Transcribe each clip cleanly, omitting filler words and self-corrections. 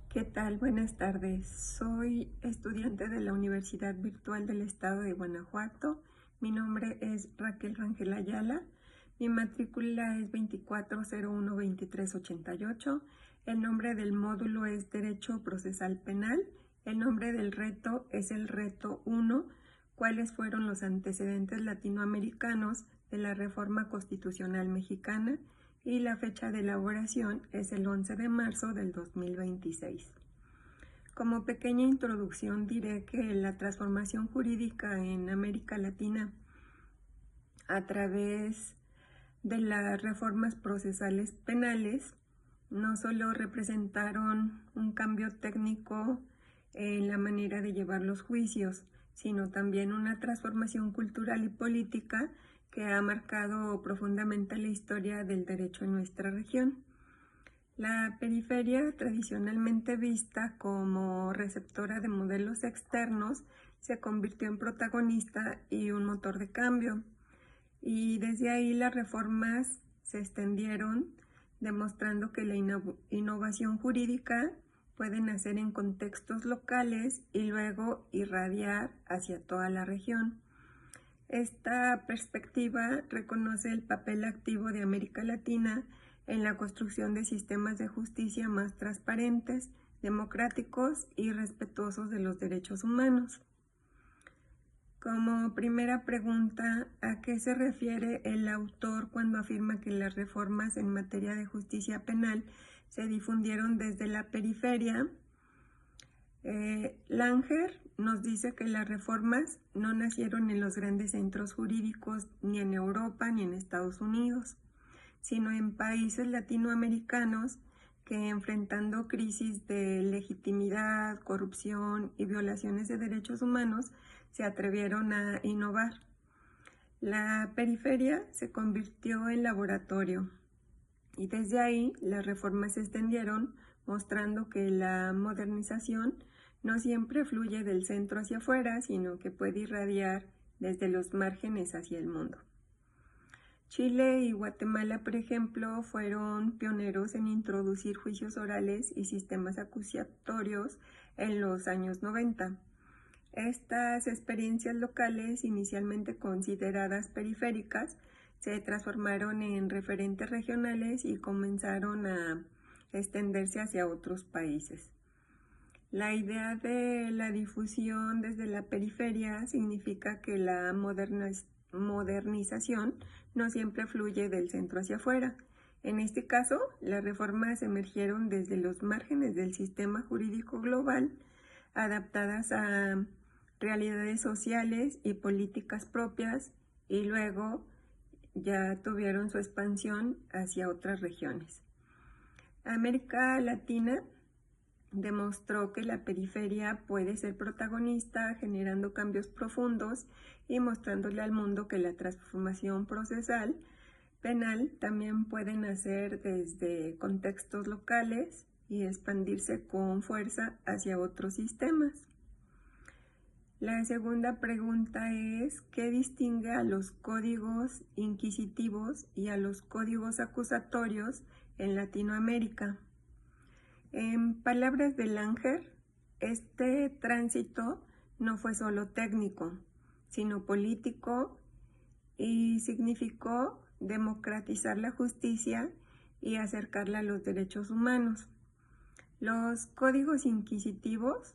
¿Qué tal? Buenas tardes. Soy estudiante de la Universidad Virtual del Estado de Guanajuato. Mi nombre es Raquel Rangel Ayala. Mi matrícula es 24012388. El nombre del módulo es Derecho Procesal Penal. El nombre del reto es el reto 1. ¿Cuáles fueron los antecedentes latinoamericanos de la Reforma Constitucional Mexicana? Y la fecha de elaboración es el 11 de marzo del 2026. Como pequeña introducción diré que la transformación jurídica en América Latina a través de las reformas procesales penales no solo representaron un cambio técnico en la manera de llevar los juicios, sino también una transformación cultural y política que ha marcado profundamente la historia del derecho en nuestra región. La periferia, tradicionalmente vista como receptora de modelos externos, se convirtió en protagonista y un motor de cambio. Y desde ahí las reformas se extendieron, demostrando que la innovación jurídica puede nacer en contextos locales y luego irradiar hacia toda la región. Esta perspectiva reconoce el papel activo de América Latina en la construcción de sistemas de justicia más transparentes, democráticos y respetuosos de los derechos humanos. Como primera pregunta, ¿a qué se refiere el autor cuando afirma que las reformas en materia de justicia penal se difundieron desde la periferia? Langer nos dice que las reformas no nacieron en los grandes centros jurídicos ni en Europa ni en Estados Unidos, sino en países latinoamericanos que, enfrentando crisis de legitimidad, corrupción y violaciones de derechos humanos, se atrevieron a innovar. La periferia se convirtió en laboratorio y desde ahí las reformas se extendieron, mostrando que la modernización no siempre fluye del centro hacia afuera, sino que puede irradiar desde los márgenes hacia el mundo. Chile y Guatemala, por ejemplo, fueron pioneros en introducir juicios orales y sistemas acusatorios en los años 90. Estas experiencias locales, inicialmente consideradas periféricas, se transformaron en referentes regionales y comenzaron a extenderse hacia otros países. La idea de la difusión desde la periferia significa que la modernización no siempre fluye del centro hacia afuera. En este caso, las reformas emergieron desde los márgenes del sistema jurídico global, adaptadas a realidades sociales y políticas propias, y luego ya tuvieron su expansión hacia otras regiones. América Latina demostró que la periferia puede ser protagonista, generando cambios profundos y mostrándole al mundo que la transformación procesal penal también puede nacer desde contextos locales y expandirse con fuerza hacia otros sistemas. La segunda pregunta es, ¿qué distingue a los códigos inquisitivos y a los códigos acusatorios en Latinoamérica? En palabras de Langer, este tránsito no fue solo técnico, sino político, y significó democratizar la justicia y acercarla a los derechos humanos. Los códigos inquisitivos,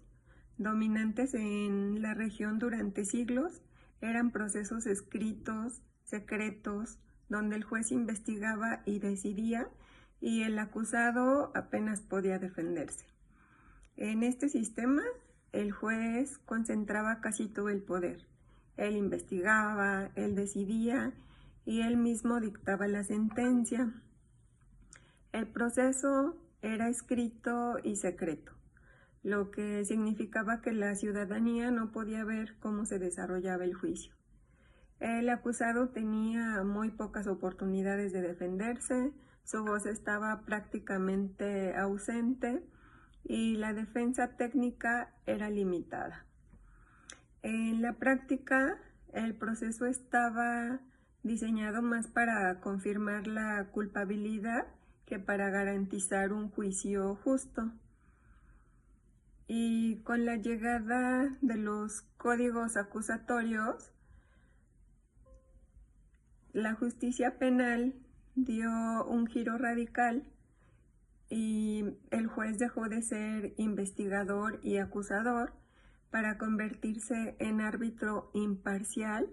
dominantes en la región durante siglos, eran procesos escritos, secretos, donde el juez investigaba y decidía, y el acusado apenas podía defenderse. En este sistema, el juez concentraba casi todo el poder. Él investigaba, él decidía y él mismo dictaba la sentencia. El proceso era escrito y secreto, lo que significaba que la ciudadanía no podía ver cómo se desarrollaba el juicio. El acusado tenía muy pocas oportunidades de defenderse, su voz estaba prácticamente ausente y la defensa técnica era limitada. En la práctica, el proceso estaba diseñado más para confirmar la culpabilidad que para garantizar un juicio justo. Y con la llegada de los códigos acusatorios, la justicia penal dio un giro radical y el juez dejó de ser investigador y acusador para convertirse en árbitro imparcial,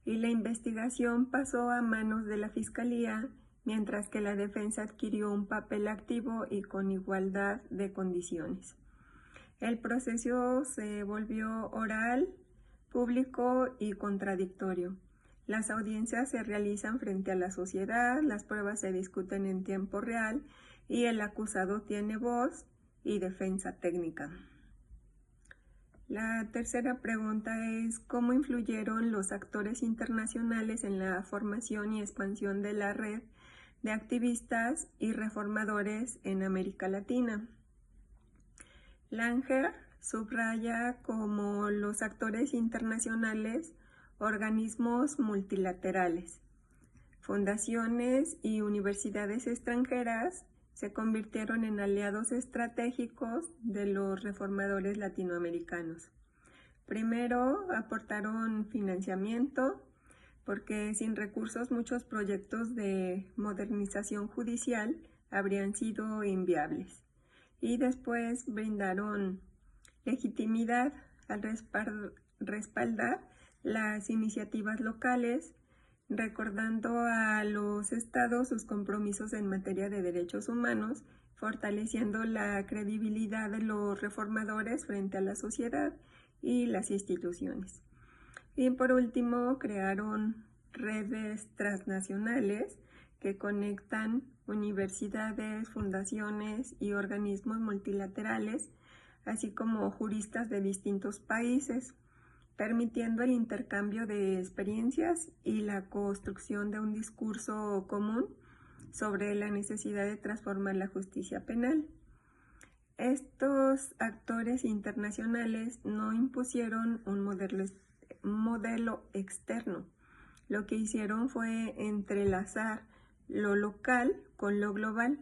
y la investigación pasó a manos de la Fiscalía, mientras que la defensa adquirió un papel activo y con igualdad de condiciones. El proceso se volvió oral, público y contradictorio. Las audiencias se realizan frente a la sociedad, las pruebas se discuten en tiempo real y el acusado tiene voz y defensa técnica. La tercera pregunta es: ¿cómo influyeron los actores internacionales en la formación y expansión de la red de activistas y reformadores en América Latina? Langer subraya como los actores internacionales organismos multilaterales, fundaciones y universidades extranjeras se convirtieron en aliados estratégicos de los reformadores latinoamericanos. Primero, aportaron financiamiento, porque sin recursos muchos proyectos de modernización judicial habrían sido inviables. Y después brindaron legitimidad al respaldar las iniciativas locales, recordando a los estados sus compromisos en materia de derechos humanos, fortaleciendo la credibilidad de los reformadores frente a la sociedad y las instituciones. Y por último, crearon redes transnacionales que conectan universidades, fundaciones y organismos multilaterales, así como juristas de distintos países, permitiendo el intercambio de experiencias y la construcción de un discurso común sobre la necesidad de transformar la justicia penal. Estos actores internacionales no impusieron un modelo externo. Lo que hicieron fue entrelazar lo local con lo global,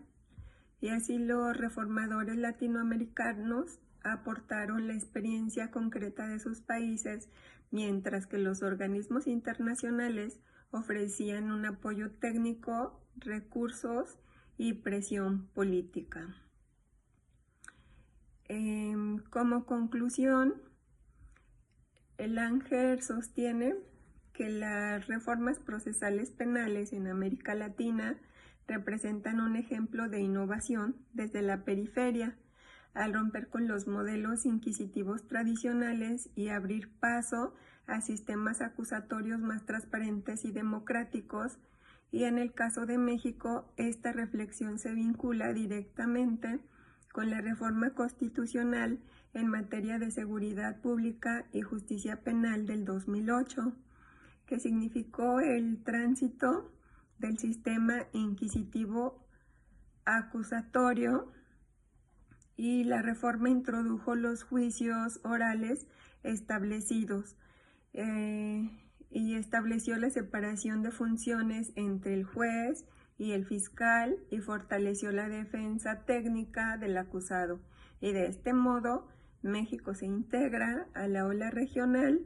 y así los reformadores latinoamericanos aportaron la experiencia concreta de sus países, mientras que los organismos internacionales ofrecían un apoyo técnico, recursos y presión política. Como conclusión, Langer sostiene que las reformas procesales penales en América Latina representan un ejemplo de innovación desde la periferia, al romper con los modelos inquisitivos tradicionales y abrir paso a sistemas acusatorios más transparentes y democráticos. Y en el caso de México, esta reflexión se vincula directamente con la reforma constitucional en materia de seguridad pública y justicia penal del 2008, que significó el tránsito del sistema inquisitivo acusatorio, y la reforma introdujo los juicios orales establecidos y estableció la separación de funciones entre el juez y el fiscal y fortaleció la defensa técnica del acusado. Y de este modo, México se integra a la ola regional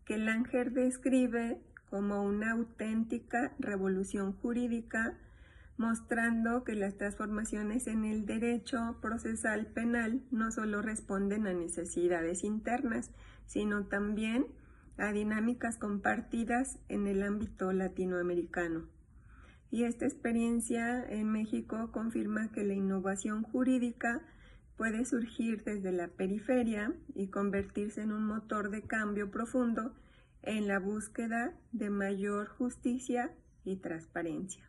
que Langer describe como una auténtica revolución jurídica, mostrando que las transformaciones en el derecho procesal penal no solo responden a necesidades internas, sino también a dinámicas compartidas en el ámbito latinoamericano. Y esta experiencia en México confirma que la innovación jurídica puede surgir desde la periferia y convertirse en un motor de cambio profundo en la búsqueda de mayor justicia y transparencia.